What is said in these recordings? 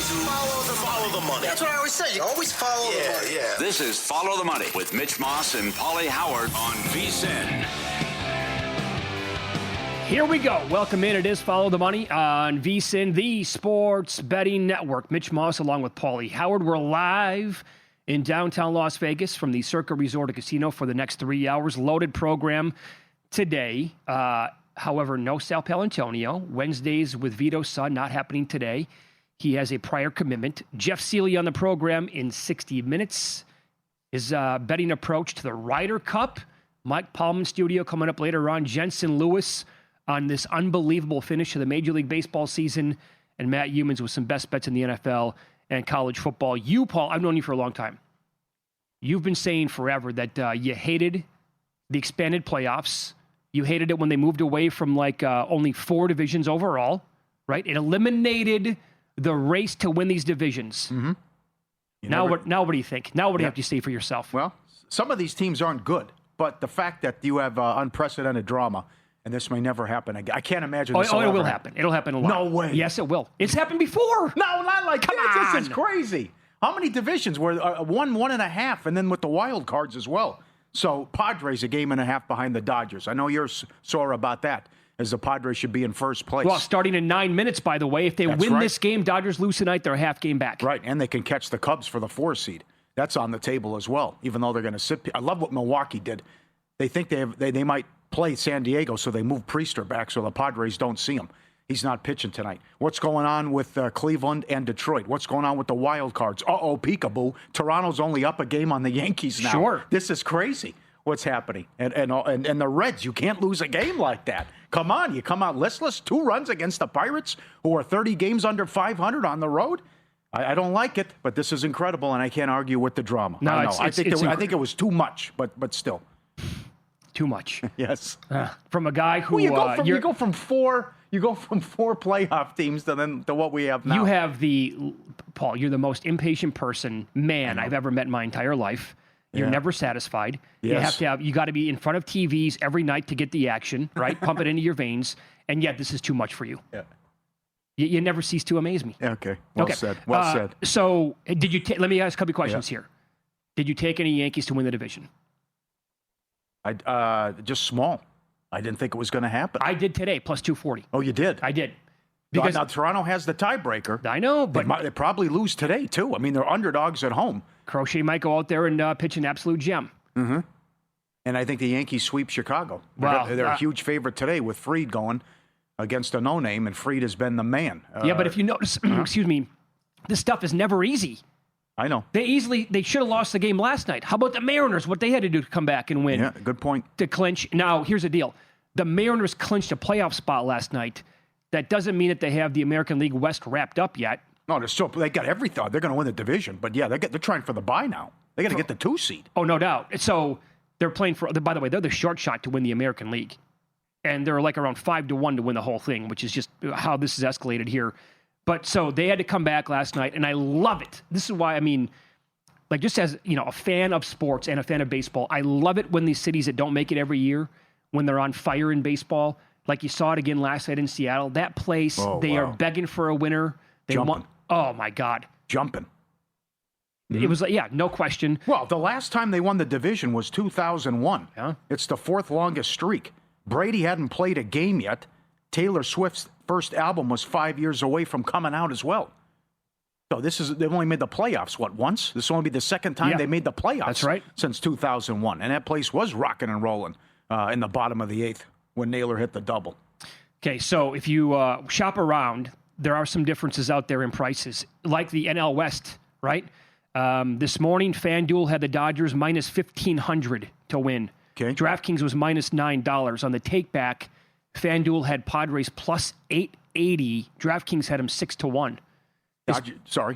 Follow the money. That's what I always say. You always follow the money. Yeah. This is Follow the Money with Mitch Moss and Pauly Howard on VSiN. Here we go. Welcome in. It is Follow the Money on VSiN, the sports betting network. Mitch Moss along with Pauly Howard. We're live in downtown Las Vegas from the Circa Resort and Casino for the next 3 hours. Loaded program today. However, no Sal Palantonio. Wednesdays with Vito's son not happening today. He has a prior commitment. Jeff Seeley on the program in 60 minutes. His betting approach to the Ryder Cup. Mike Palman studio coming up later on. Jensen Lewis on this unbelievable finish to the Major League Baseball season. And Matt Humans with some best bets in the NFL and college football. You, Paul, I've known you for a long time. You've been saying forever that you hated the expanded playoffs. You hated it when they moved away from only 4 divisions overall, right? It eliminated the race to win these divisions. Mm-hmm. Now what do you think? Now what do you have to say for yourself? Well, some of these teams aren't good, but the fact that you have unprecedented drama, and this may never happen again. I can't imagine this it will happen. It'll happen a lot. No way. Yes, it will. It's happened before. No, not like Come this. on. This is crazy. How many divisions were 1.5, and then with the wild cards as well? So Padres a game and a half behind the Dodgers. I know you're sore about that, as the Padres should be in first place. Well, starting in 9 minutes, by the way. If they win this game, Dodgers lose tonight, they're a half game back. Right, and they can catch the Cubs for the 4 seed. That's on the table as well, even though they're going to sit. I love what Milwaukee did. They think they might play San Diego, so they move Priester back so the Padres don't see him. He's not pitching tonight. What's going on with Cleveland and Detroit? What's going on with the wild cards? Peekaboo. Toronto's only up a game on the Yankees now. Sure. This is crazy what's happening. And the Reds, you can't lose a game like that. Come on, you come out listless. 2 runs against the Pirates, who are 30 games under 500 on the road. I don't like it, but this is incredible, and I can't argue with the drama. No, I think it was too much, but still. Too much. Yes. From a guy who you go from 4 playoff teams to what we have now. You have Paul, you're the most impatient man I've ever met in my entire life. You're never satisfied. Yes. You got to be in front of TVs every night to get the action, right? Pump it into your veins. And yet this is too much for you. Yeah. You never cease to amaze me. Okay. Well said. Well said. So did you let me ask a couple of questions here. Did you take any Yankees to win the division? Just small. I didn't think it was going to happen. I did today, plus 240. Oh, you did? I did. Because now Toronto has the tiebreaker. I know, but they probably lose today, too. I mean, they're underdogs at home. Crochet might go out there and pitch an absolute gem. Mm-hmm. And I think the Yankees sweep Chicago. Wow. They're a huge favorite today with Fried going against a no-name, and Fried has been the man. But if you notice, excuse me, this stuff is never easy. I know. They should have lost the game last night. How about the Mariners, what they had to do to come back and win? Yeah, good point. To clinch. Now, here's the deal. The Mariners clinched a playoff spot last night. That doesn't mean that they have the American League West wrapped up yet. No, they got everything. They're going to win the division. But, yeah, they're trying for the bye now. They got to get the 2 seed. Oh, no doubt. So they're playing by the way, they're the short shot to win the American League. And they're like around 5-1 to win the whole thing, which is just how this is escalated here. But so they had to come back last night, and I love it. This is why, just as, a fan of sports and a fan of baseball, I love it when these cities that don't make it every year, when they're on fire in baseball, like you saw it again last night in Seattle, that place, they are begging for a winner. They want, oh my God. Jumping. Mm-hmm. It was no question. Well, the last time they won the division was 2001. Yeah. It's the 4th longest streak. Brady hadn't played a game yet. Taylor Swift's first album was 5 years away from coming out as well. So they've only made the playoffs, once? This will only be the second time they made the playoffs. That's right. Since 2001. And that place was rocking and rolling in the bottom of the 8th when Naylor hit the double. Okay, so if you shop around, there are some differences out there in prices, like the NL West, right? This morning, FanDuel had the Dodgers minus 1,500 to win. Okay. DraftKings was minus $9. On the take-back, FanDuel had Padres plus 880. DraftKings had them 6-1.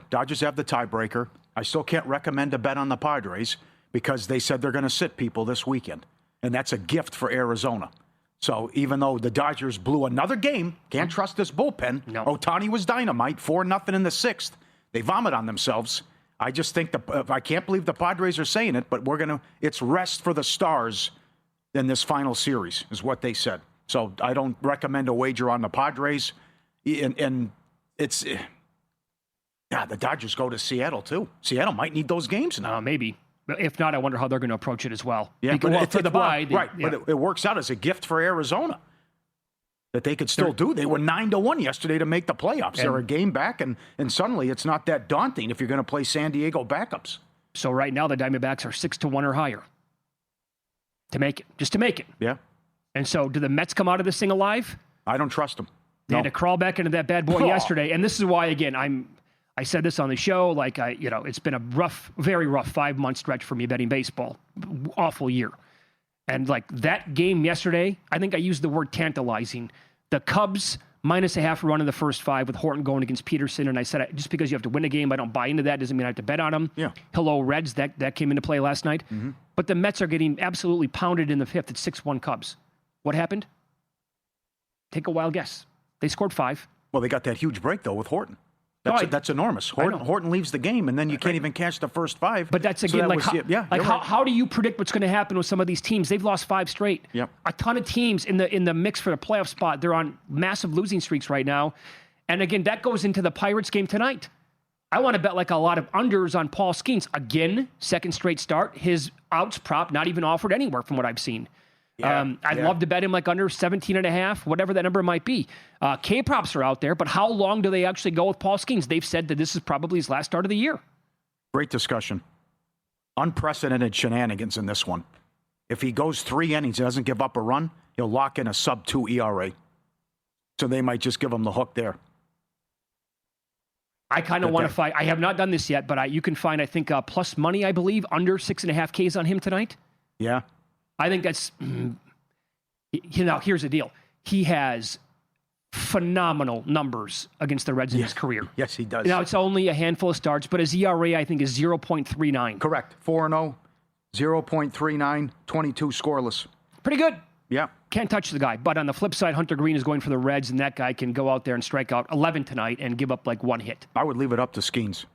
Dodgers have the tiebreaker. I still can't recommend a bet on the Padres because they said they're going to sit people this weekend, and that's a gift for Arizona. So even though the Dodgers blew another game, can't trust this bullpen. No. Ohtani was dynamite, 4-0 in the 6th. They vomit on themselves. I just think I can't believe the Padres are saying it, but it's rest for the Stars in this final series, is what they said. So I don't recommend a wager on the Padres. And it's Yeah, the Dodgers go to Seattle, too. Seattle might need those games now. Maybe. But if not, I wonder how they're going to approach it as well. Yeah, but for the bye. Right, yeah. But it works out as a gift for Arizona that they could still do. They were 9-1 yesterday to make the playoffs. They're a game back, and suddenly it's not that daunting if you're going to play San Diego backups. So right now the Diamondbacks are 6-1 or higher to make it, just to make it. Yeah. And so do the Mets come out of this thing alive? I don't trust them. They had to crawl back into that bad boy yesterday, and this is why, again, I said this on the show, it's been a very rough 5-month stretch for me betting baseball. Awful year. And that game yesterday, I think I used the word tantalizing. The Cubs -0.5 run in the first 5 with Horton going against Peterson. And I said, just because you have to win a game, I don't buy into that. Doesn't mean I have to bet on them. Yeah. Hello, Reds. That came into play last night. Mm-hmm. But the Mets are getting absolutely pounded in the 5th. It's 6-1 Cubs. What happened? Take a wild guess. They scored 5. Well, they got that huge break, though, with Horton. That's enormous. Horton leaves the game, and then you can't even catch the first 5. But that's, again, how do you predict what's going to happen with some of these teams? They've lost 5 straight. Yep. A ton of teams in the mix for the playoff spot. They're on massive losing streaks right now. And, again, that goes into the Pirates game tonight. I want to bet a lot of unders on Paul Skeens. Again, second straight start. His outs prop not even offered anywhere from what I've seen. Yeah, I'd love to bet him under 17.5, whatever that number might be. K-props are out there, but how long do they actually go with Paul Skeens? They've said that this is probably his last start of the year. Great discussion. Unprecedented shenanigans in this one. If he goes 3 innings and doesn't give up a run, he'll lock in a sub-2 ERA. So they might just give him the hook there. I kind of want to fight. I have not done this yet, but you can find, I think, plus money, I believe, under 6.5 Ks on him tonight. Yeah. I think that's, here's the deal. He has phenomenal numbers against the Reds in his career. Yes, he does. Now, it's only a handful of starts, but his ERA, I think, is 0.39. Correct. 4-0, 0.39, 22 scoreless. Pretty good. Yeah. Can't touch the guy. But on the flip side, Hunter Green is going for the Reds, and that guy can go out there and strike out 11 tonight and give up 1 hit. I would leave it up to Skeens.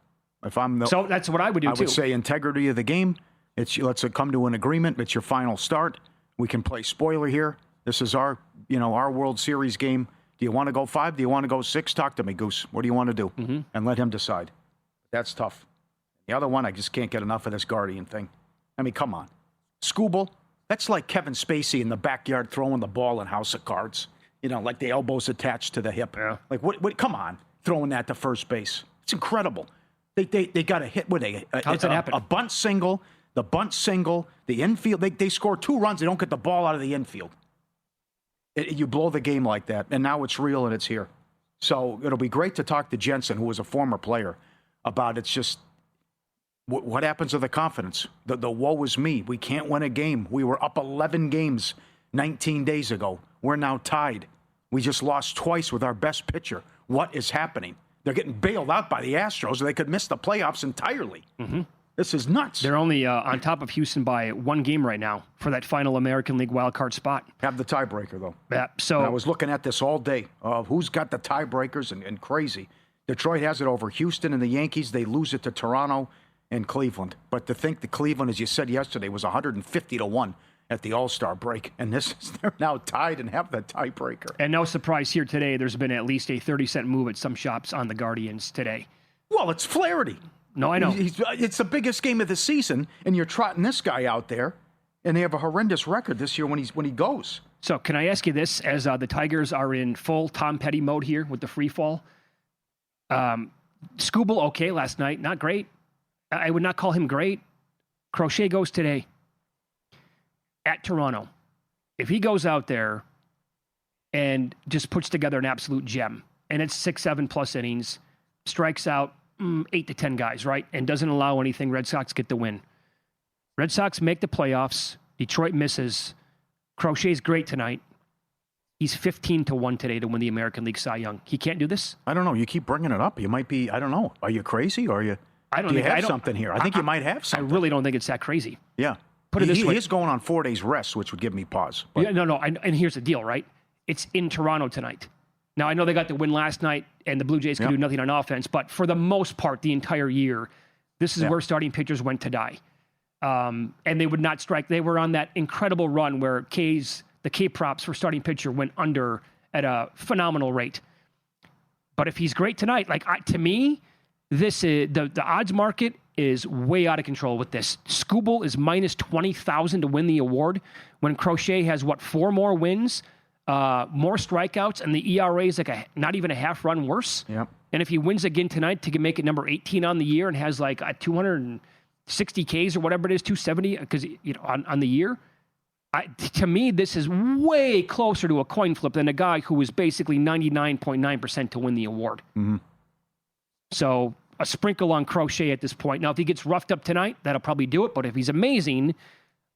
So that's what I would do, too. I would say integrity of the game. Let's come to an agreement. It's your final start. We can play spoiler here. This is our World Series game. Do you want to go 5? Do you want to go 6? Talk to me, Goose. What do you want to do? Mm-hmm. And let him decide. That's tough. The other one, I just can't get enough of this Guardian thing. I mean, come on. Scooble, that's like Kevin Spacey in the backyard throwing the ball in House of Cards. Like the elbows attached to the hip. Yeah. What? Come on. Throwing that to first base. It's incredible. They got a hit with How's that happen? A bunt single. The bunt single, the infield, they score 2 runs. They don't get the ball out of the infield. You blow the game like that, and now it's real and it's here. So it'll be great to talk to Jensen, who was a former player, about it's just what happens to the confidence. The woe is me. We can't win a game. We were up 11 games 19 days ago. We're now tied. We just lost twice with our best pitcher. What is happening? They're getting bailed out by the Astros, or they could miss the playoffs entirely. Mm-hmm. This is nuts. They're only on top of Houston by 1 game right now for that final American League wildcard spot. Have the tiebreaker, though. Yeah, so and I was looking at this all day of who's got the tiebreakers and crazy. Detroit has it over Houston and the Yankees. They lose it to Toronto and Cleveland. But to think that Cleveland, as you said yesterday, was 150-1 at the All-Star break. And they're now tied and have the tiebreaker. And no surprise here today, there's been at least a 30-cent move at some shops on the Guardians today. Well, it's Flaherty. No, I know. It's the biggest game of the season, and you're trotting this guy out there, and they have a horrendous record this year when he goes. So can I ask you this, as the Tigers are in full Tom Petty mode here with the free fall? Scooble, okay, last night. Not great. I would not call him great. Crochet goes today at Toronto. If he goes out there and just puts together an absolute gem, and it's 6-7+ innings, strikes out 8 to 10 guys, right? And doesn't allow anything. Red Sox get the win. Red Sox make the playoffs. Detroit misses. Crochet's great tonight. He's 15-1 today to win the American League Cy Young. He can't do this? I don't know. You keep bringing it up. You might be, I don't know. Are you crazy or are you? Do you have something here? I think you might have something. I really don't think it's that crazy. Yeah. Put it this way. He's going on 4 days rest, which would give me pause. Yeah, no. And here's the deal, right? It's in Toronto tonight. Now, I know they got the win last night, and the Blue Jays could do nothing on offense, but for the most part, the entire year, this is where starting pitchers went to die. And they would not strike. They were on that incredible run where the K props for starting pitcher went under at a phenomenal rate. But if he's great tonight, to me, this is the odds market is way out of control with this. Scooble is minus 20,000 to win the award when Crochet has 4 more wins, more strikeouts, and the ERA is like not even a half run worse. Yep. And if he wins again tonight to make it number 18 on the year and has like 260 Ks or whatever it is, 270 because on the year. To me, this is way closer to a coin flip than a guy who was basically 99.9% to win the award. Mm-hmm. So a sprinkle on Crochet at this point. Now, if he gets roughed up tonight, that'll probably do it. But if he's amazing,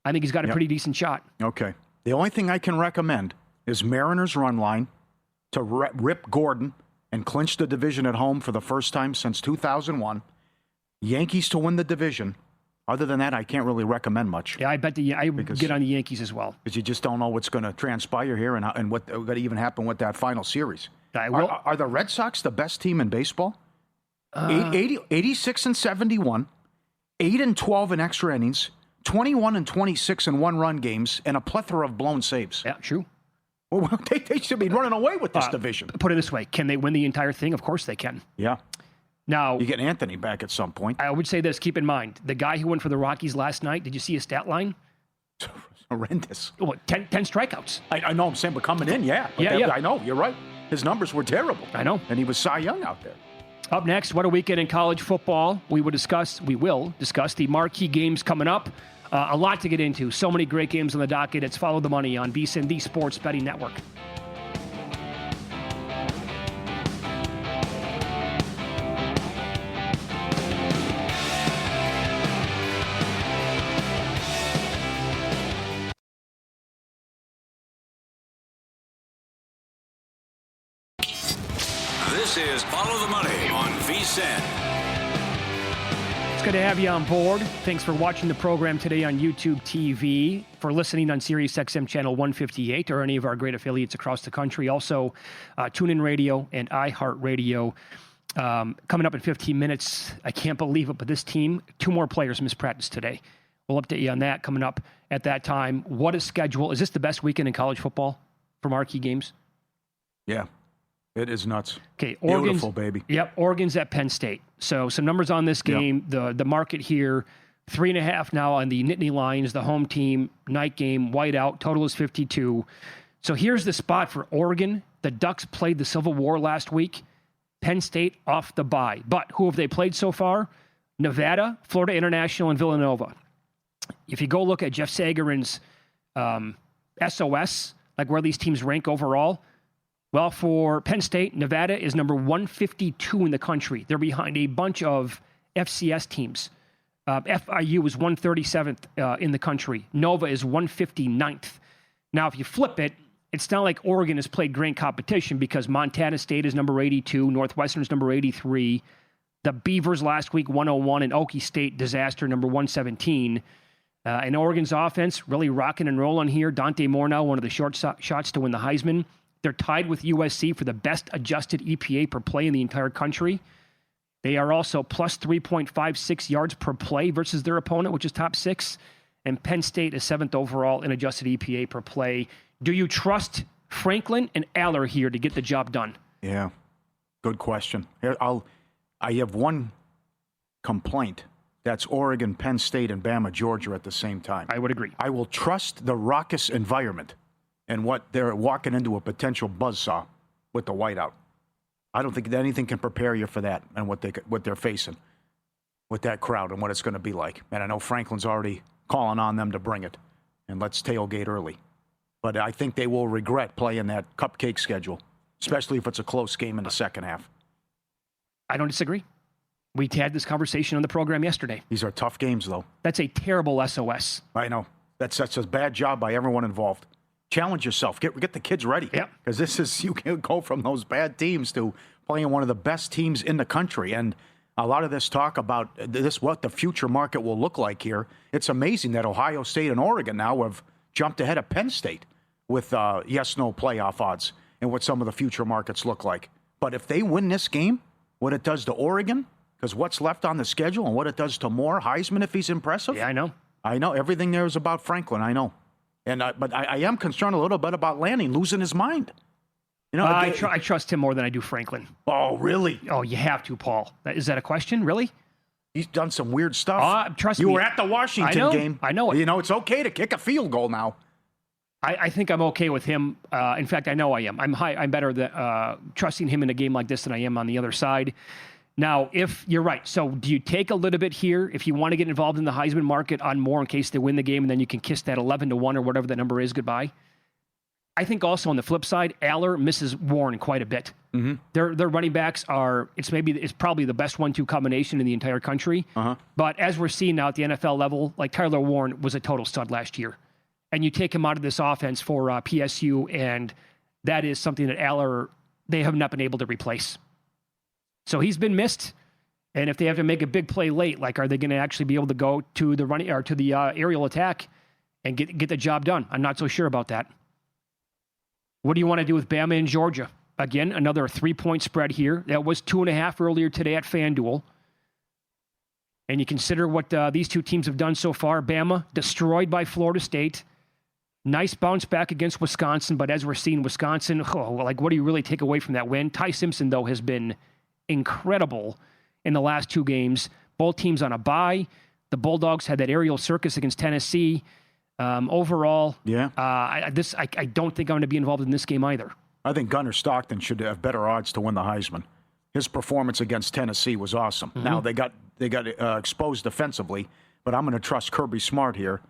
I think he's got a pretty decent shot. Okay. The only thing I can recommend is Mariners run line to rip Gordon and clinch the division at home for the first time since 2001. Yankees to win the division. Other than that, I can't really recommend much. Yeah, I bet I would get on the Yankees as well. Because you just don't know what's going to transpire here and what's going to even happen with that final series. Are the Red Sox the best team in baseball? 86 and 71, 8 and 12 in extra innings, 21 and 26 in one-run games, and a plethora of blown saves. Yeah, true. Well, they should be running away with this division. Put it this way. Can they win the entire thing? Of course they can. Yeah. Now, you get Anthony back at some point. I would say this. Keep in mind, the guy who went for the Rockies last night, did you see his stat line? Horrendous. 10 strikeouts. I know I'm saying, but coming in, yeah. I know. You're right. His numbers were terrible. I know. And he was Cy Young out there. Up next, what a weekend in college football. We will discuss the marquee games coming up. A lot to get into. So many great games on the docket. It's Follow the Money on VSiN, the Sports Betting Network. This is Follow the Money on VSiN. It's good to have you on board. Thanks for watching the program today on YouTube TV, for listening on SiriusXM channel 158 or any of our great affiliates across the country. Also, TuneIn Radio and iHeartRadio. Coming up in 15 minutes, I can't believe it, but this team, 2 more players mispracticed today. We'll update you on that coming up at that time. What a schedule. Is this the best weekend in college football for marquee games? Yeah. It is nuts. Okay, beautiful, baby. Yep, Oregon's at Penn State. So some numbers on this game. Yep. The market here, 3.5 now on the Nittany Lions, the home team, night game, whiteout. Total is 52. So here's the spot for Oregon. The Ducks played the Civil War last week. Penn State off the bye. But who have they played so far? Nevada, Florida International, and Villanova. If you go look at Jeff Sagarin's SOS, like where these teams rank overall, well, for Penn State, Nevada is number 152 in the country. They're behind a bunch of FCS teams. FIU is 137th in the country. Nova is 159th. Now, if you flip it, it's not like Oregon has played great competition because Montana State is number 82, Northwestern is number 83. The Beavers last week, 101, and Okie State, disaster, number 117. And Oregon's offense really rocking and rolling here. Dante Moore now, one of the short shots to win the Heisman. They're tied with USC for the best adjusted EPA per play in the entire country. They are also plus 3.56 yards per play versus their opponent, which is top 6. And Penn State is 7th overall in adjusted EPA per play. Do you trust Franklin and Aller here to get the job done? Yeah, good question. I have one complaint. That's Oregon, Penn State, and Bama, Georgia at the same time. I would agree. I will trust the raucous environment and what they're walking into a potential buzzsaw with the whiteout. I don't think that anything can prepare you for that and what they're facing with that crowd and what it's going to be like. And I know Franklin's already calling on them to bring it, and let's tailgate early. But I think they will regret playing that cupcake schedule, especially if it's a close game in the second half. I don't disagree. We had this conversation on the program yesterday. These are tough games, though. That's a terrible SOS. I know. That's a bad job by everyone involved. Challenge yourself. Get the kids ready. Yep. Because you can go from those bad teams to playing one of the best teams in the country. And a lot of this talk about what the future market will look like here. It's amazing that Ohio State and Oregon now have jumped ahead of Penn State with yes/no playoff odds and what some of the future markets look like. But if they win this game, what it does to Oregon, because what's left on the schedule and what it does to Moore, Heisman if he's impressive. Yeah, I know. I know. Everything there is about Franklin. I know. And but I am concerned a little bit about Lanning losing his mind. I trust him more than I do Franklin. Oh, really? Oh, you have to, Paul. Is that a question? Really? He's done some weird stuff. Trust me. You were at the Washington game. I know it. It's okay to kick a field goal now. I think I'm okay with him. In fact, I know I am. I'm better than trusting him in a game like this than I am on the other side. Now, if you're right, so do you take a little bit here if you want to get involved in the Heisman market on more in case they win the game, and then you can kiss that 11-1 or whatever the number is goodbye? I think also on the flip side, Aller misses Warren quite a bit. Mm-hmm. Their running backs it's probably the best 1-2 combination in the entire country. Uh-huh. But as we're seeing now at the NFL level, like Tyler Warren was a total stud last year. And you take him out of this offense for PSU, and that is something that Aller, they have not been able to replace. So he's been missed. And if they have to make a big play late, like, are they going to actually be able to go to the running or to the aerial attack and get the job done? I'm not so sure about that. What do you want to do with Bama and Georgia? Again, another 3-point spread here. That was 2.5 earlier today at FanDuel. And you consider what these two teams have done so far. Bama destroyed by Florida State. Nice bounce back against Wisconsin, but as we're seeing, Wisconsin, what do you really take away from that win? Ty Simpson, though, has been incredible in the last 2 games. Both teams on a bye. The Bulldogs had that aerial circus against Tennessee. Overall, I don't think I'm going to be involved in this game either. I think Gunnar Stockton should have better odds to win the Heisman. His performance against Tennessee was awesome. Mm-hmm. Now they got exposed defensively, but I'm going to trust Kirby Smart here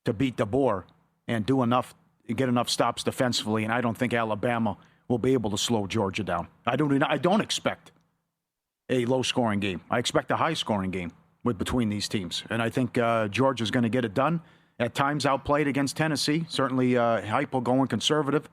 to beat DeBoer and get enough stops defensively. And I don't think Alabama will be able to slow Georgia down. I don't expect a low-scoring game. I expect a high-scoring game between these teams, and I think Georgia's going to get it done. At times outplayed against Tennessee. Certainly Heupel going conservative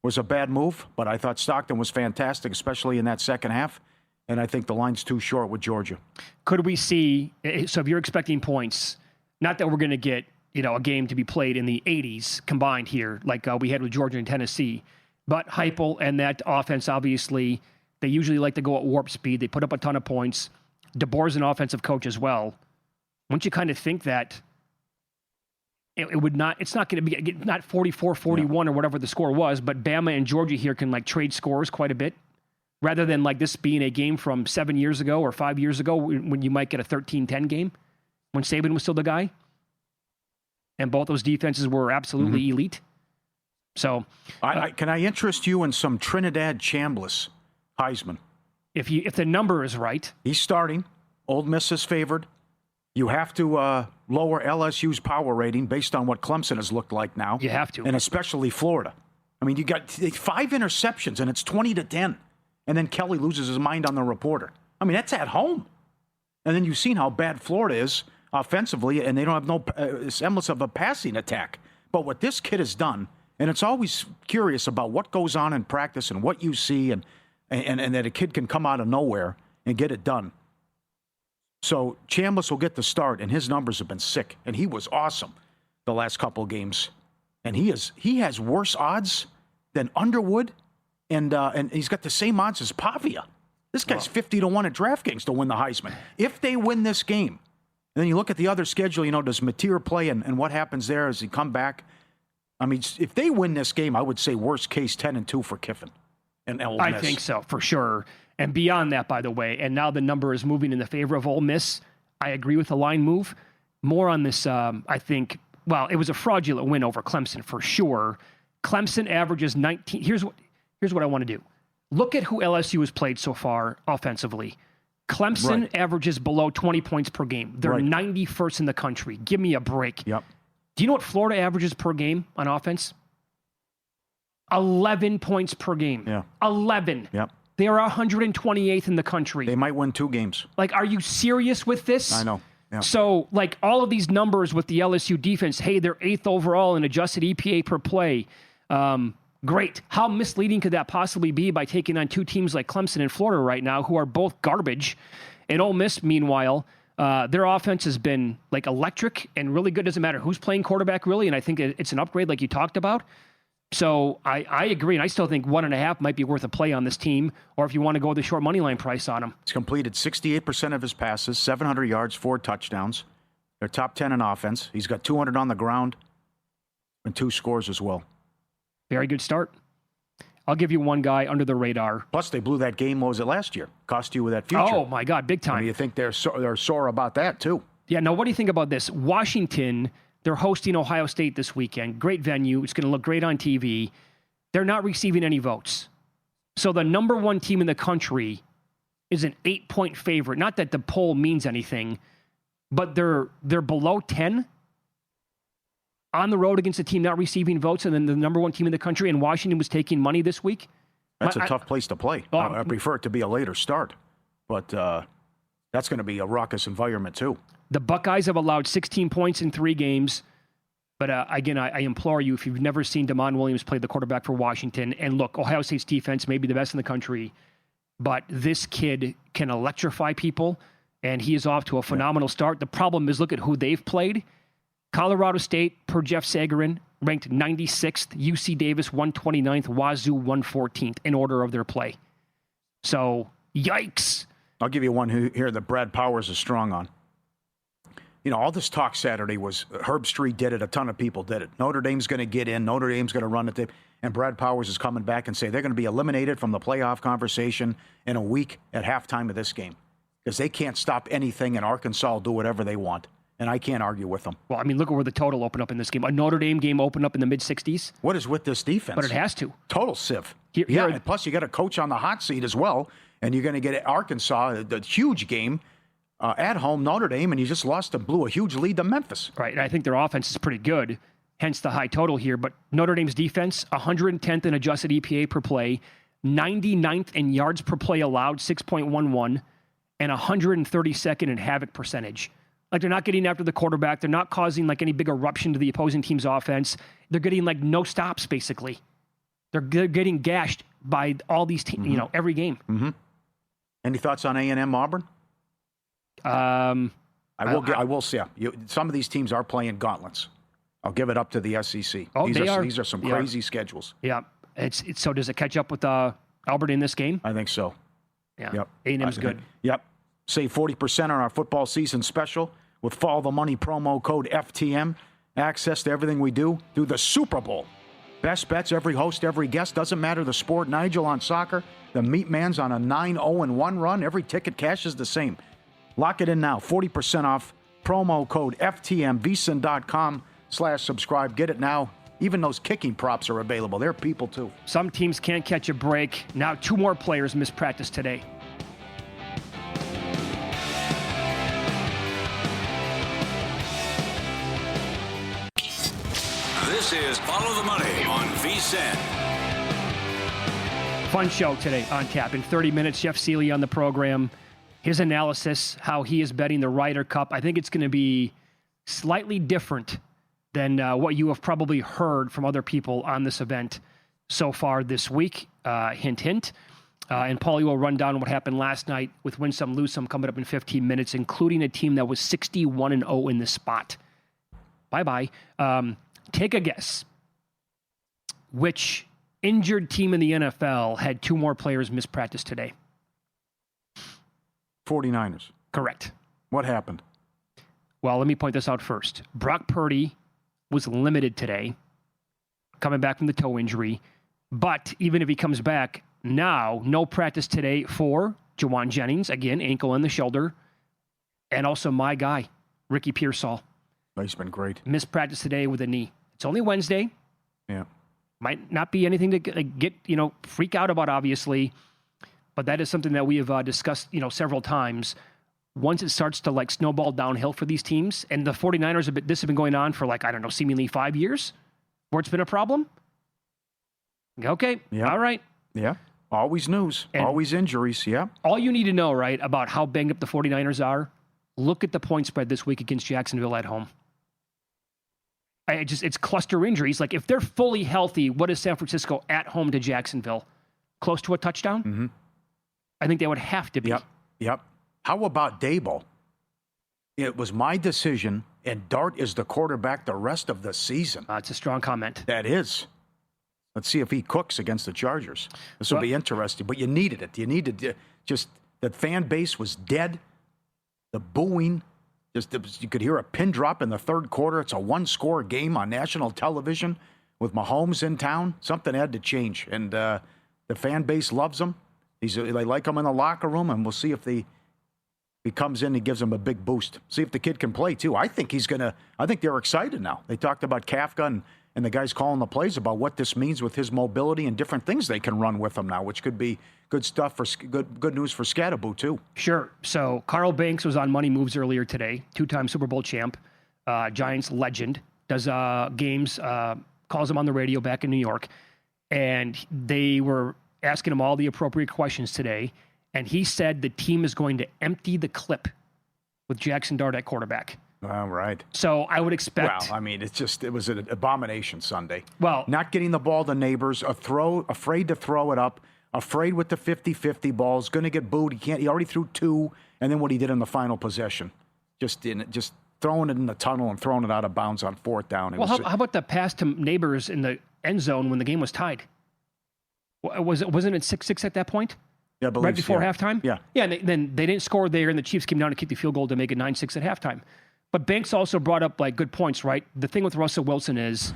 was a bad move, but I thought Stockton was fantastic, especially in that second half, and I think the line's too short with Georgia. Could we see, so if you're expecting points, not that we're going to get a game to be played in the 80s combined here, like we had with Georgia and Tennessee, but Heupel and that offense, obviously, they usually like to go at warp speed. They put up a ton of points. DeBoer's an offensive coach as well. Wouldn't you kind of think that it's not going to be not 44-41 or whatever the score was, but Bama and Georgia here can trade scores quite a bit rather than this being a game from 7 years ago or 5 years ago when you might get a 13-10 game when Saban was still the guy. And both those defenses were absolutely elite. So can I interest you in some Trinidad Chambliss Heisman? If the number is right. He's starting. Ole Miss is favored. You have to lower LSU's power rating based on what Clemson has looked like now. You have to. And especially Florida. I mean, you got 5 interceptions, and it's 20-10. And then Kelly loses his mind on the reporter. I mean, that's at home. And then you've seen how bad Florida is offensively, and they don't have no semblance of a passing attack. But what this kid has done, and it's always curious about what goes on in practice and what you see, and that a kid can come out of nowhere and get it done. So Chambliss will get the start, and his numbers have been sick, and he was awesome the last couple of games. And he has worse odds than Underwood, and he's got the same odds as Pavia. This guy's 50-1 at DraftKings to win the Heisman. If they win this game, and then you look at the other schedule, does Mateer play, and what happens there as he come back? I mean, if they win this game, I would say worst case 10-2 for Kiffin and Ole Miss. I think so, for sure. And beyond that, by the way, and now the number is moving in the favor of Ole Miss. I agree with the line move. More on this, I think, it was a fraudulent win over Clemson for sure. Clemson averages 19. Here's what I want to do. Look at who LSU has played so far offensively. Clemson averages below 20 points per game. They're 91st in the country. Give me a break. Yep. Do you know what Florida averages per game on offense? 11 points per game. Yeah. 11. Yep. They are 128th in the country. They might win 2 games. Are you serious with this? I know. Yeah. So, all of these numbers with the LSU defense, hey, they're 8th overall in adjusted EPA per play. Great. How misleading could that possibly be by taking on 2 teams like Clemson and Florida right now, who are both garbage? And Ole Miss, meanwhile, their offense has been electric and really good. Doesn't matter who's playing quarterback, really. And I think it's an upgrade like you talked about. So I agree, and I still think 1.5 might be worth a play on this team, or if you want to go the short money line price on them. He's completed 68% of his passes, 700 yards, 4 touchdowns. They're top 10 in offense. He's got 200 on the ground and 2 scores as well. Very good start. I'll give you one guy under the radar. Plus, they blew that game. What was it last year? Cost you with that future. Oh, my God, big time. I mean, you think they're sore about that, too. Yeah, now what do you think about this? Washington, they're hosting Ohio State this weekend. Great venue. It's going to look great on TV. They're not receiving any votes. So the number one team in the country is an 8-point favorite. Not that the poll means anything, but they're below 10 on the road against a team not receiving votes, and then the number one team in the country, and Washington was taking money this week. That's a tough place to play. I prefer it to be a later start, but that's going to be a raucous environment, too. The Buckeyes have allowed 16 points in 3 games. But again, I implore you, if you've never seen Damon Williams play the quarterback for Washington, and look, Ohio State's defense may be the best in the country, but this kid can electrify people, and he is off to a phenomenal start. The problem is, look at who they've played. Colorado State, per Jeff Sagarin, ranked 96th, UC Davis 129th, Wazoo 114th in order of their play. So, yikes. I'll give you one here that Brad Powers is strong on. You know, all this talk Saturday was Herb Street did it. A ton of people did it. Notre Dame's going to get in. Notre Dame's going to run it. And Brad Powers is coming back and say they're going to be eliminated from the playoff conversation in a week at halftime of this game because they can't stop anything, and Arkansas will do whatever they want. And I can't argue with them. Well, I mean, look at where the total opened up in this game. A Notre Dame game opened up in the mid-60s. What is with this defense? But it has to. Total sieve. And plus you got a coach on the hot seat as well, and you're going to get Arkansas, the huge game, at home, Notre Dame, and you just lost and blew a huge lead to Memphis. Right, and I think their offense is pretty good, hence the high total here. But Notre Dame's defense, 110th in adjusted EPA per play, 99th in yards per play allowed, 6.11, and 132nd in havoc percentage. Like, they're not getting after the quarterback. They're not causing, like, any big eruption to the opposing team's offense. They're getting, like, no stops, basically. They're getting gashed by all these teams, you know, every game. Mm-hmm. Any thoughts on A&M Auburn? I will say, some of these teams are playing gauntlets. I'll give it up to the SEC. Oh, These are some crazy schedules. Yeah. It's so does it catch up with Albert in this game? I think so. Yeah. Yep. A&M's good. Yep. Save 40% on our football season special with Follow the Money promo code FTM. Access to everything we do through the Super Bowl. Best bets, every host, every guest. Doesn't matter the sport. Nigel on soccer. The Meat Man's on a 9-0-1 run. Every ticket cash is the same. Lock it in now. 40% off. Promo code FTM. VSiN.com/subscribe. Get it now. Even those kicking props are available. They're people, too. Some teams can't catch a break. Now 2 more players missed practice today. This is Follow the Money on VSiN. Fun show today on tap. In 30 minutes, Jeff Seeley on the program. His analysis, how he is betting the Ryder Cup. I think it's going to be slightly different than what you have probably heard from other people on this event so far this week. Hint, hint. And Pauly will run down what happened last night with Win Some, Lose Some coming up in 15 minutes, including a team that was 61-0 in this spot. Bye-bye. Take a guess. Which injured team in the NFL had 2 more players miss practice today? 49ers. Correct. What happened? Well, let me point this out first. Brock Purdy was limited today, coming back from the toe injury. But even if he comes back now, no practice today for Jawan Jennings, again, ankle and the shoulder, and also my guy, Ricky Pearsall. He's been great. Missed practice today with a knee. It's only Wednesday. Yeah. Might not be anything to get, freak out about, obviously. But that is something that we have discussed, several times. Once it starts to snowball downhill for these teams, and the 49ers, this has been going on for seemingly 5 years, where it's been a problem. Okay. Yeah. All right. Yeah. Always news. And always injuries. Yeah. All you need to know, right, about how banged up the 49ers are, look at the point spread this week against Jacksonville at home. It's cluster injuries. If they're fully healthy, what is San Francisco at home to Jacksonville? Close to a touchdown? Mm-hmm. I think they would have to be. Yep. How about Dable? It was my decision, and Dart is the quarterback the rest of the season. It's a strong comment. That is. Let's see if he cooks against the Chargers. This will be interesting, but you needed it. You needed just the fan base was dead. The booing. You could hear a pin drop in the third quarter. It's a 1-score game on national television with Mahomes in town, something had to change. And the fan base loves him. They like him in the locker room, and we'll see if he comes in, he gives him a big boost. See if the kid can play, too. I think they're excited now. They talked about Kafka and the guys calling the plays about what this means with his mobility and different things they can run with him now, which could be good stuff for good news for Scatterboo, too. Sure. So Carl Banks was on Money Moves earlier today, two-time Super Bowl champ, Giants legend, does games, calls him on the radio back in New York, and they were asking him all the appropriate questions today, and he said the team is going to empty the clip with Jackson Dart at quarterback. All right. So I would expect... Well, I mean, it was an abomination Sunday. Well... Not getting the ball to Neighbors, afraid to throw it up, afraid with the 50-50 balls, going to get booed. He already threw 2, and then what he did in the final possession. Just throwing it in the tunnel and throwing it out of bounds on 4th down. How about the pass to Neighbors in the end zone when the game was tied? Wasn't it 6-6 at that point? Yeah, right before halftime? Yeah. Yeah, and then they didn't score there, and the Chiefs came down to kick the field goal to make it 9-6 at halftime. But Banks also brought up, good points, right? The thing with Russell Wilson is,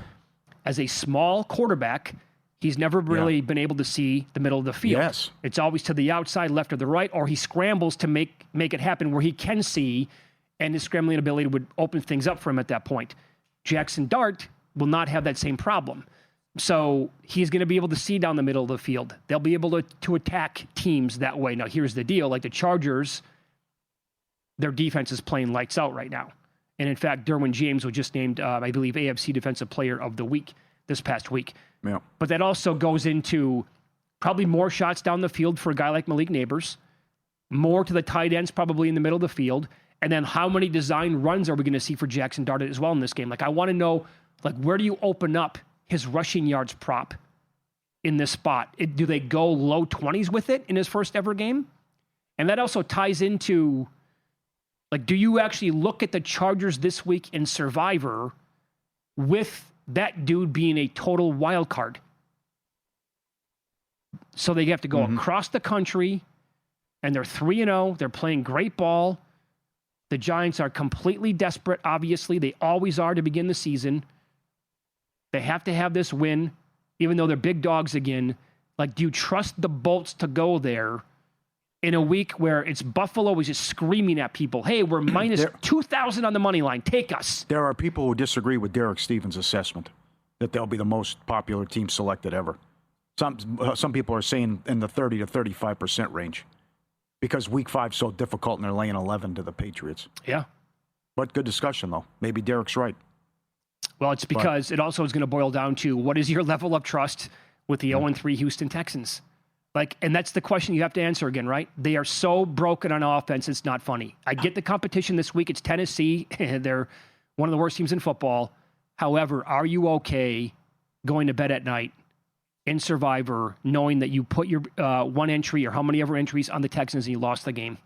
as a small quarterback, he's never really been able to see the middle of the field. Yes. It's always to the outside, left or the right, or he scrambles to make it happen where he can see, and his scrambling ability would open things up for him at that point. Jackson Dart will not have that same problem. So he's going to be able to see down the middle of the field. They'll be able to attack teams that way. Now, here's the deal. Like the Chargers, their defense is playing lights out right now. And in fact, Derwin James was just named, I believe, AFC Defensive Player of the Week this past week. Yeah. But that also goes into probably more shots down the field for a guy like Malik Neighbors, more to the tight ends probably in the middle of the field, and then how many design runs are we going to see for Jackson Dart as well in this game? I want to know, where do you open up his rushing yards prop in this spot? Do they go low 20s with it in his first ever game? And that also ties into, do you actually look at the Chargers this week in Survivor with that dude being a total wild card? So they have to go across the country, and they're 3-0. They're playing great ball. The Giants are completely desperate, obviously. They always are to begin the season. They have to have this win, even though they're big dogs again. Do you trust the Bolts to go there in a week where it's Buffalo is just screaming at people, hey, we're minus 2,000 on the money line. Take us. There are people who disagree with Derek Stevens' assessment that they'll be the most popular team selected ever. Some people are saying in the 30 to 35% range because Week 5 is so difficult and they're laying 11 to the Patriots. Yeah. But good discussion, though. Maybe Derek's right. Well, it's because it also is going to boil down to what is your level of trust with the 0-3 Houston Texans? And that's the question you have to answer again, right? They are so broken on offense, it's not funny. I get the competition this week. It's Tennessee. They're one of the worst teams in football. However, are you okay going to bed at night in Survivor knowing that you put your one entry or how many ever entries on the Texans and you lost the game?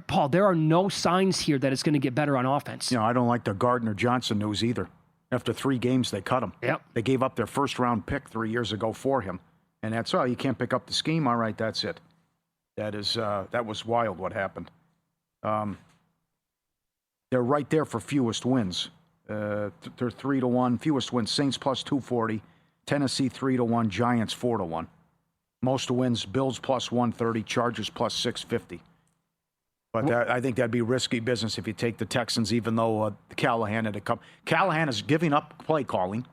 Paul, there are no signs here that it's going to get better on offense. I don't like the Gardner-Johnson news either. After 3 games, they cut him. Yep. They gave up their first-round pick 3 years ago for him. And that's all. You can't pick up the scheme. All right, that's it. That was wild what happened. They're right there for fewest wins. They're 3-1. Fewest wins, Saints plus 240. Tennessee 3-1. Giants 4-1. Most wins, Bills plus 130. Chargers plus 650. But I think that'd be risky business if you take the Texans, even though Callahan had to come. Callahan is giving up play calling,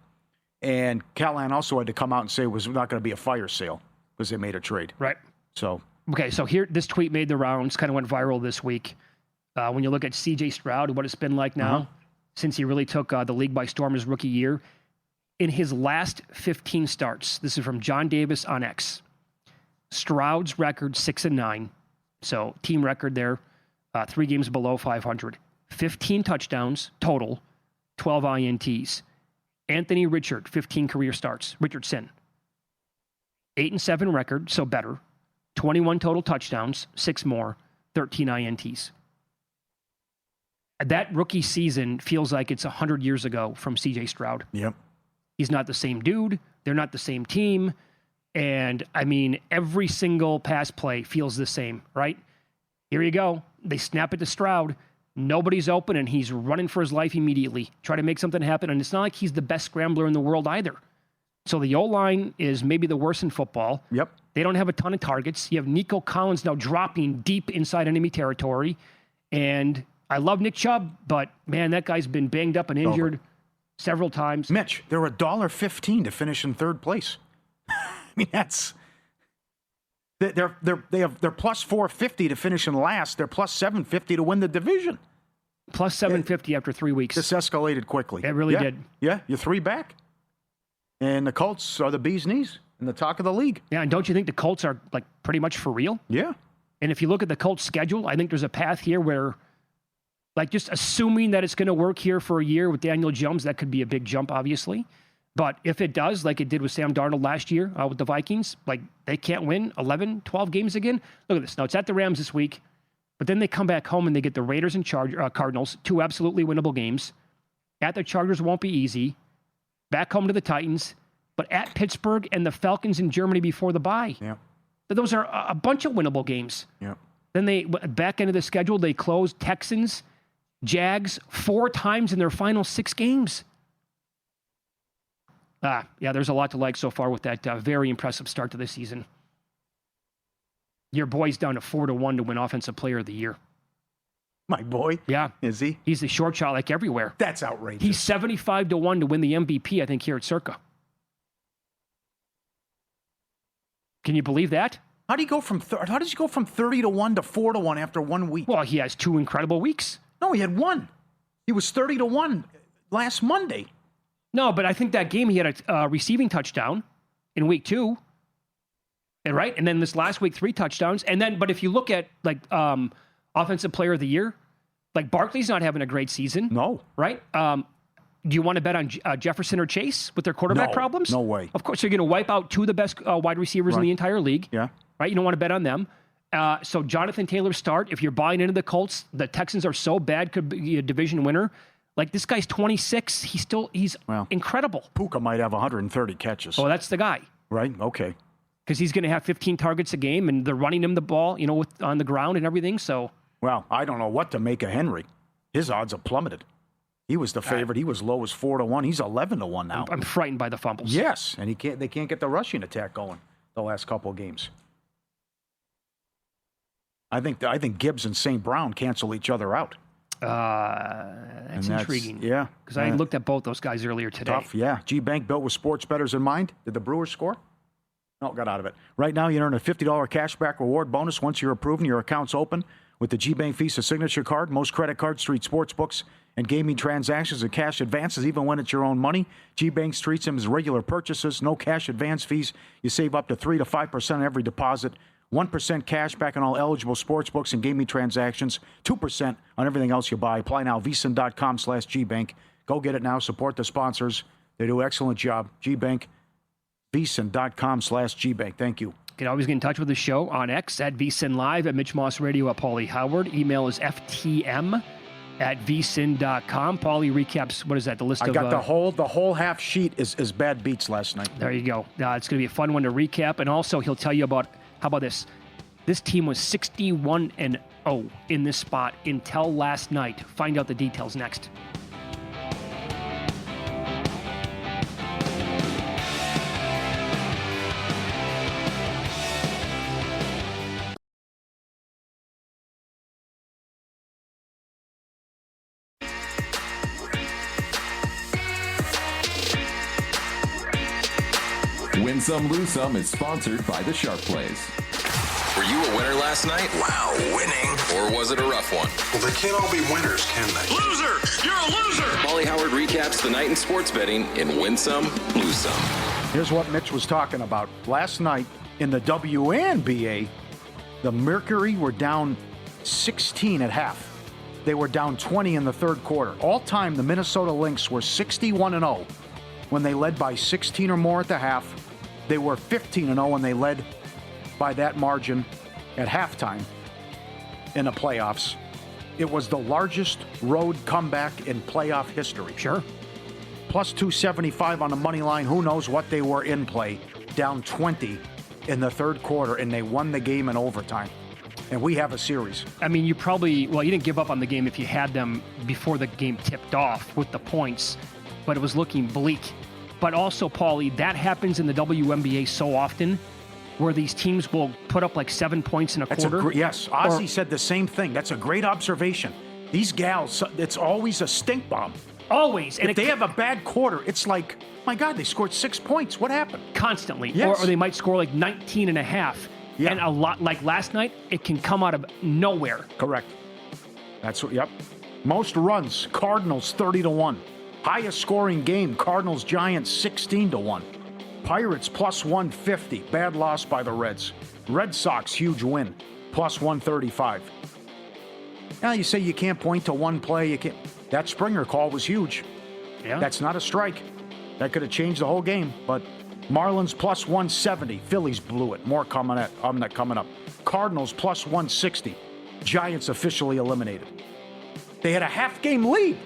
and Callahan also had to come out and say it was not going to be a fire sale because they made a trade. Right. So here, this tweet made the rounds, kind of went viral this week. When you look at C.J. Stroud, what it's been like now since he really took the league by storm his rookie year. In his last 15 starts, this is from John Davis on X, Stroud's record 6-9. So team record there, 3 games below 500. 15 touchdowns total, 12 INTs. Anthony Richard, 15 career starts. Richardson, 8-7 record, so better. 21 total touchdowns, 6 more, 13 INTs. That rookie season feels like it's 100 years ago from C.J. Stroud. Yep. He's not the same dude. They're not the same team. And, every single pass play feels the same, right? Here you go. They snap it to Stroud. Nobody's open, and he's running for his life immediately. Try to make something happen, and it's not like he's the best scrambler in the world either. So the O-line is maybe the worst in football. Yep. They don't have a ton of targets. You have Nico Collins now dropping deep inside enemy territory. And I love Nick Chubb, but, man, that guy's been banged up and injured several times. Mitch, they're $1.15 to finish in third place. I mean, that's... They're plus 450 to finish in last. They're plus 750 to win the division. Plus 750 after 3 weeks. This escalated quickly. It really did. Yeah, you're 3 back. And the Colts are the bee's knees in the talk of the league. Yeah, and don't you think the Colts are like pretty much for real? Yeah. And if you look at the Colts schedule, I think there's a path here where, like, just assuming that it's going to work here for a year with Daniel Jones, that could be a big jump, obviously. But if it does, like it did with Sam Darnold last year with the Vikings, like they can't win 11, 12 games again. Look at this. Now, it's at the Rams this week, but then they come back home and they get the Raiders and Cardinals, 2 absolutely winnable games. At the Chargers won't be easy. Back home to the Titans, but at Pittsburgh and the Falcons in Germany before the bye. Yeah. Those are a bunch of winnable games. Yeah. Then they, back end of the schedule, they closed Texans, Jags 4 times in their final 6 games. Yeah, there's a lot to like so far with that very impressive start to the season. Your boy's down to 4-1 to win Offensive Player of the Year. My boy? Yeah. Is he? He's the short shot like everywhere. That's outrageous. He's 75-1 to win the MVP, I think, here at Circa. Can you believe that? How does he go from 30 to 1 to 4 to 1 after 1 week? Well, he has 2 incredible weeks. No, he had 1. He was 30 to 1 last Monday. No, but I think that game he had a receiving touchdown in week 2. Right? And then this last week, 3 touchdowns. And then, but if you look at like Offensive Player of the Year, like Barkley's not having a great season. No. Right? Do you want to bet on Jefferson or Chase with their quarterback problems? No way. Of course, you're going to wipe out 2 of the best wide receivers in the entire league. Yeah. Right? You don't want to bet on them. So Jonathan Taylor start. If you're buying into the Colts, the Texans are so bad, could be a division winner. Like, this guy's 26. He's incredible. Puka might have 130 catches. Oh, that's the guy. Right? Okay. Because he's going to have 15 targets a game, and they're running him the ball, on the ground and everything. So, well, I don't know what to make of Henry. His odds have plummeted. He was the favorite. He was low as 4 to 1. He's 11 to 1 now. I'm frightened by the fumbles. Yes, and they can't get the rushing attack going the last couple of games. I think Gibbs and St. Brown cancel each other out. That's intriguing. Yeah. Because I looked at both those guys earlier today. Tough, yeah. G-Bank built with sports bettors in mind. Did the Brewers score? No, got out of it. Right now, you earn a $50 cashback reward bonus once you're approved and your account's open with the G-Bank Visa Signature Card. Most credit cards treat sports books and gaming transactions and cash advances, even when it's your own money. G-Bank treats them as regular purchases. No cash advance fees. You save up to 3 to 5% on every deposit. 1% cash back on all eligible sports books and gaming transactions. 2% on everything else you buy. Apply now. VSiN.com/GBank. Go get it now. Support the sponsors. They do an excellent job. GBank. VSiN.com/GBank. Thank you. You can always get in touch with the show on X at VSiN Live, at Mitch Moss Radio, at Pauly Howard. Email is ftm@vsin.com. Pauly recaps, what is that, the list I got the whole half sheet is bad beats last night. There you go. It's going to be a fun one to recap. And also, he'll tell you about, how about this? This team was 61-0 in this spot until last night. Find out the details next. Win Some, Lose Some is sponsored by the Sharp Plays. Were you a winner last night? Wow, winning. Or was it a rough one? Well, they can't all be winners, can they? Loser! You're a loser! Pauly Howard recaps the night in sports betting in Win Some, Lose Some. Here's what Mitch was talking about. Last night in the WNBA, the Mercury were down 16 at half. They were down 20 in the third quarter. All time, the Minnesota Lynx were 61-0 when they led by 16 or more at the half. They were 15-0 when they led by that margin at halftime in the playoffs. It was the largest road comeback in playoff history. Sure. Plus 275 on the money line. Who knows what they were in play. Down 20 in the third quarter, and they won the game in overtime. and we have a series. I mean, you didn't give up on the game if you had them before the game tipped off with the points, but it was looking bleak. But also, Pauly, that happens in the WNBA so often, where these teams will put up like 7 points in a quarter. Yes, Ozzy said the same thing. That's a great observation. These gals, it's always a stink bomb. Always. And if they have a bad quarter, it's like, my God, they scored 6 points. What happened? Constantly. Yes. Or they might score like 19 and a half. Yeah. And a lot, like last night, it can come out of nowhere. Correct. That's what, yep. Most runs, Cardinals 30-1. Highest scoring game, Cardinals Giants 16-1. Pirates plus 150. Bad loss by the Reds. Red Sox huge win, plus 135. Now you say you can't point to one play. You can't. That Springer call was huge. Yeah. That's not a strike. That could have changed the whole game. But Marlins plus 170. Phillies blew it. More coming up. Cardinals plus 160. Giants officially eliminated. They had a half-game lead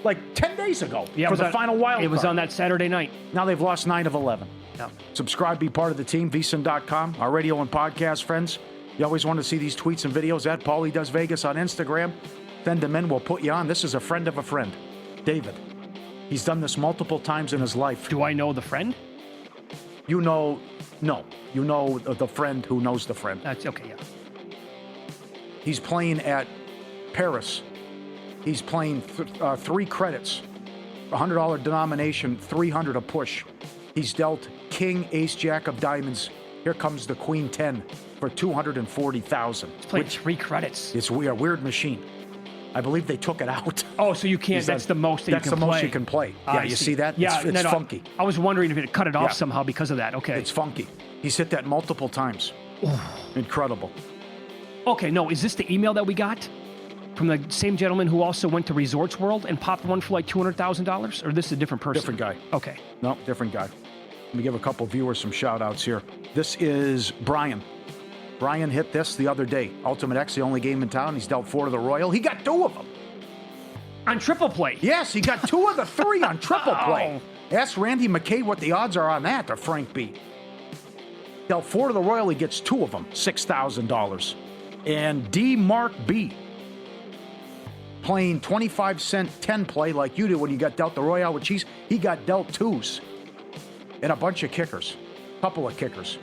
like 10 days ago for the final wild card. It was on that Saturday night. Now they've lost 9 of 11. Yeah. Subscribe, be part of the team, vsin.com, our radio and podcast friends. You always want to see these tweets and videos at Pauly Does Vegas on Instagram. Send them in, we'll put you on. This is a friend of a friend, David. He's done this multiple times in his life. Do I know the friend? You know the friend who knows the friend. That's okay, yeah. He's playing at Paris. He's playing 3 credits, $100 denomination, 300 a push. He's dealt King, Ace, Jack of Diamonds. Here comes the Queen 10 for $240,000. He's playing 3 credits. It's a weird machine. I believe they took it out. Oh, so you can't. That's the most that you can play. That's the most you can play. Yeah, you see that? Yeah, it's funky. I was wondering if it cut it off somehow because of that. Okay. It's funky. He's hit that multiple times. Incredible. Okay, no, is this the email that we got from the same gentleman who also went to Resorts World and popped one for like $200,000? Or this is a different person? Different guy. Okay. No, different guy. Let me give a couple viewers some shout-outs here. This is Brian. Brian hit this the other day. Ultimate X, the only game in town. He's dealt 4 to the Royal. He got 2 of them. On triple play? Yes, he got 2 of the 3 on triple play. Ask Randy McKay what the odds are on that, or Frank B. Dealt 4 to the Royal, he gets 2 of them, $6,000. And D. Mark B. playing 25-cent 10 play like you did when you got dealt the Royale with cheese. He got dealt 2s and a bunch of kickers, couple of kickers,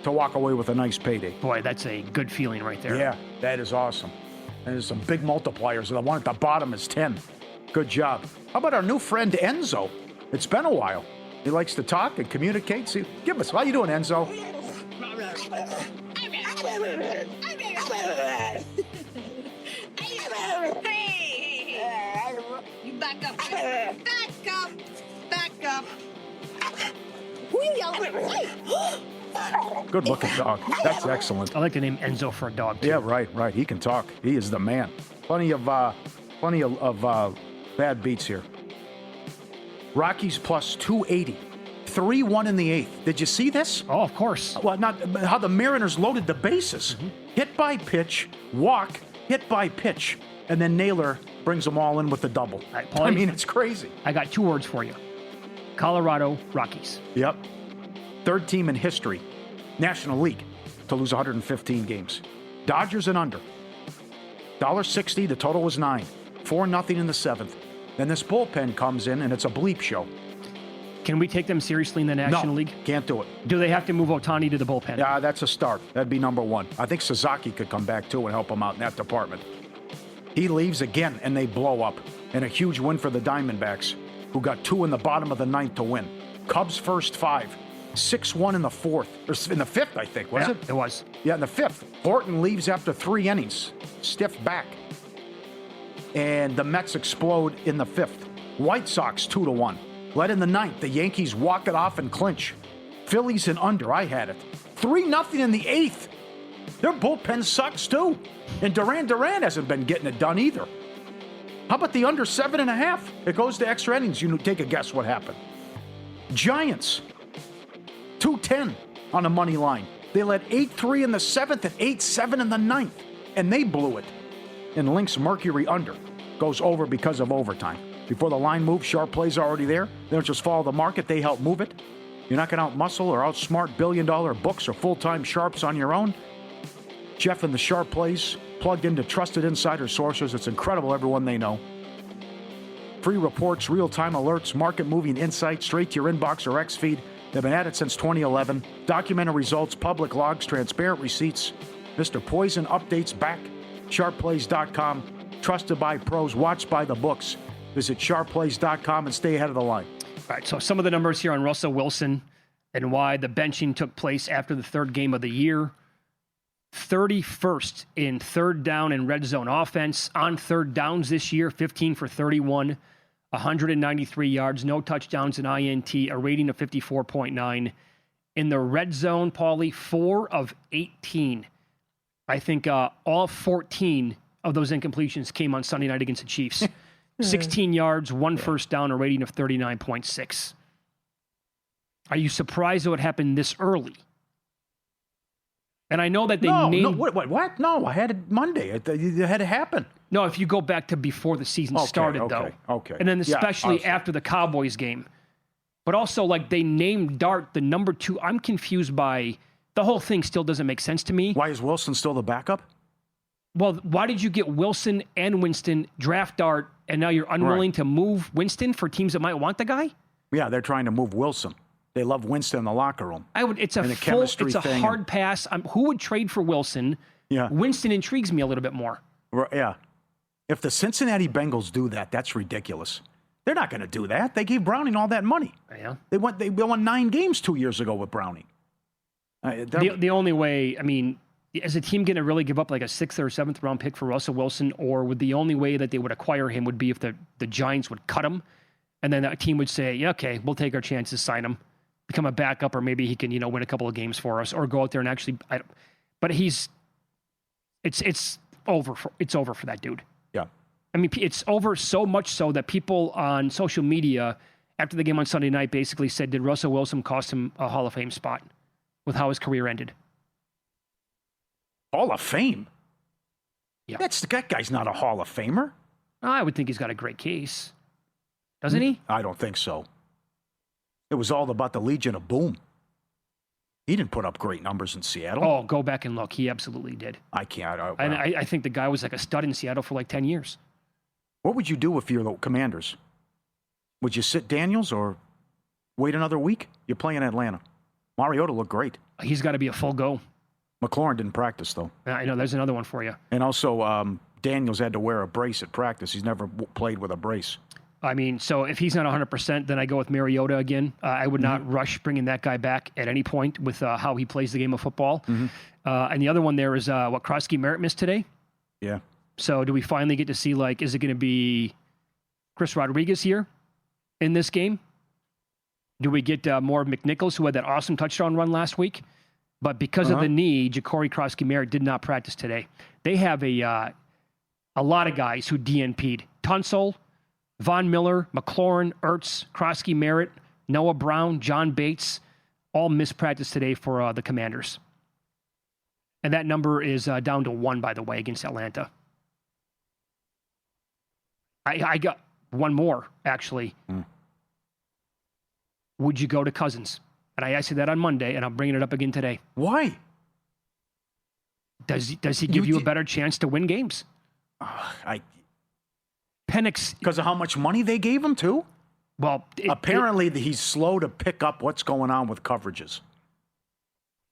to walk away with a nice payday. Boy, that's a good feeling right there. Yeah, that is awesome. And there's some big multipliers. The one at the bottom is 10. Good job. How about our new friend Enzo? It's been a while. He likes to talk and communicate. See, give us. How you doing, Enzo? You back up. Back up. Back up. Good looking dog. That's excellent. I like the name Enzo for a dog, too. Yeah, right. He can talk. He is the man. Plenty of bad beats here. Rockies plus 280. 3-1 in the 8th. Did you see this? Oh, of course. Well, not how the Mariners loaded the bases. Mm-hmm. Hit by pitch, walk, hit by pitch, and then Naylor brings them all in with the double. Right, Pauly, I mean, it's crazy. I got 2 words for you. Colorado Rockies. Yep. 3rd team in history, National League, to lose 115 games. Dodgers and under. $1.60, the total was 9. 4-0 in the 7th. Then this bullpen comes in, and it's a bleep show. Can we take them seriously in the National League? Can't do it. Do they have to move Ohtani to the bullpen? Yeah, that's a start. That'd be number 1. I think Sasaki could come back, too, and help him out in that department. He leaves again, and they blow up. And a huge win for the Diamondbacks, who got 2 in the bottom of the 9th to win. Cubs first 5. 6-1 in the 4th. Or in the 5th, I think, was it? It was. Yeah, in the 5th. Horton leaves after 3 innings. Stiff back. And the Mets explode in the 5th. White Sox 2-1. Led in the 9th. The Yankees walk it off and clinch. Phillies and under. I had it. 3-0 in the 8th. Their bullpen sucks too. And Duran hasn't been getting it done either. How about the under 7.5? It goes to extra innings. You take a guess what happened. Giants 2-10 on a money line. They led 8-3 in the 7th and 8-7 in the 9th. And they blew it. And Lynx Mercury under goes over because of overtime. Before the line moves, sharp plays are already there. They don't just follow the market, they help move it. You're not going to out-muscle or outsmart billion-dollar books or full-time sharps on your own. Jeff and the Sharp Plays, plugged into trusted insider sources. It's incredible, everyone they know. Free reports, real-time alerts, market-moving insights straight to your inbox or X feed. They've been at it since 2011. Documented results, public logs, transparent receipts. Mr. Poison updates back. SharpPlays.com. Trusted by pros, watched by the books. Visit SharpPlays.com and stay ahead of the line. All right, so some of the numbers here on Russell Wilson and why the benching took place after the third game of the year. 31st in third down and red zone offense. On third downs this year, 15 for 31, 193 yards, no touchdowns in INT, a rating of 54.9. In the red zone, Pauly, 4 of 18. I think all 14 of those incompletions came on Sunday night against the Chiefs. 16 yards, 1 first down, a rating of 39.6. Are you surprised that it happened this early? And I know that they named... No, what? No, I had it Monday. It had to happen. No, if you go back to before the season started, though. Okay. And then especially after the Cowboys game. But also, like, they named Dart the number 2. I'm confused by... The whole thing still doesn't make sense to me. Why is Wilson still the backup? Well, why did you get Wilson and Winston, draft Dart, and now you're unwilling to move Winston for teams that might want the guy? Yeah, they're trying to move Wilson. They love Winston in the locker room. It's a hard pass. Who would trade for Wilson? Yeah. Winston intrigues me a little bit more. Yeah. If the Cincinnati Bengals do that, that's ridiculous. They're not going to do that. They gave Browning all that money. Yeah. They won 9 games 2 years ago with Browning. The only way, I mean, is a team going to really give up like a 6th or 7th round pick for Russell Wilson, or would the only way that they would acquire him would be if the Giants would cut him, and then that team would say, yeah, okay, we'll take our chances, sign him, become a backup, or maybe he can, win a couple of games for us, or go out there and actually. But it's over for that dude. Yeah. I mean, it's over so much so that people on social media after the game on Sunday night basically said, did Russell Wilson cost him a Hall of Fame spot with how his career ended? Hall of Fame? Yeah. That guy's not a Hall of Famer. I would think he's got a great case. Doesn't he? I don't think so. It was all about the Legion of Boom. He didn't put up great numbers in Seattle. Oh, go back and look. He absolutely did. I can't. I think the guy was like a stud in Seattle for like 10 years. What would you do if you're the Commanders? Would you sit Daniels or wait another week? You're playing Atlanta. Mariota looked great. He's got to be a full go. McLaurin didn't practice, though. I know. There's another one for you. And also, Daniels had to wear a brace at practice. He's never played with a brace. I mean, so if he's not 100%, then I go with Mariota again. I would not rush bringing that guy back at any point with how he plays the game of football. And the other one there is what Krosky Merritt missed today. Yeah. So do we finally get to see, like, is it going to be Chris Rodriguez here in this game? Do we get more of McNichols, who had that awesome touchdown run last week? But because of the knee, Ja'Cory Krosky Merritt did not practice today. They have a lot of guys who DNP'd. Tunsil, Von Miller, McLaurin, Ertz, Krosky Merritt, Noah Brown, John Bates, all missed practice today for the Commanders. And that number is down to 1, by the way, against Atlanta. I got one more, actually. Would you go to Cousins? And I asked you that on Monday, and I'm bringing it up again today. Why? Does he give you a better chance to win games? Penix, because of how much money they gave him, too? Well, apparently he's slow to pick up what's going on with coverages.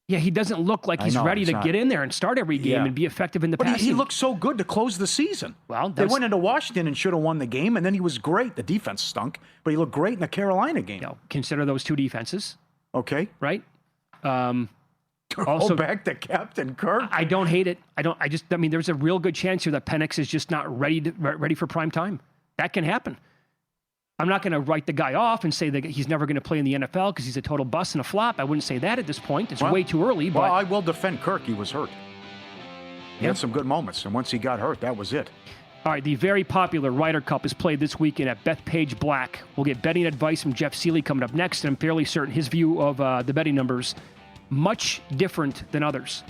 Yeah, he doesn't look like he's ready to get in there and start every game and be effective in the passing. But he looked so good to close the season. Well, they went into Washington and should have won the game, and then he was great. The defense stunk, but he looked great in the Carolina game. Consider those 2 defenses. Okay. Right? Also, back to Captain Kirk. I don't hate it. I mean, there's a real good chance here that Penix is just not ready for prime time. That can happen. I'm not going to write the guy off and say that he's never going to play in the NFL because he's a total bust and a flop. I wouldn't say that at this point. It's way too early. But I will defend Kirk. He was hurt. He had some good moments, and once he got hurt, that was it. All right, the very popular Ryder Cup is played this weekend at Bethpage Black. We'll get betting advice from Jeff Seeley coming up next, and I'm fairly certain his view of the betting numbers much different than others.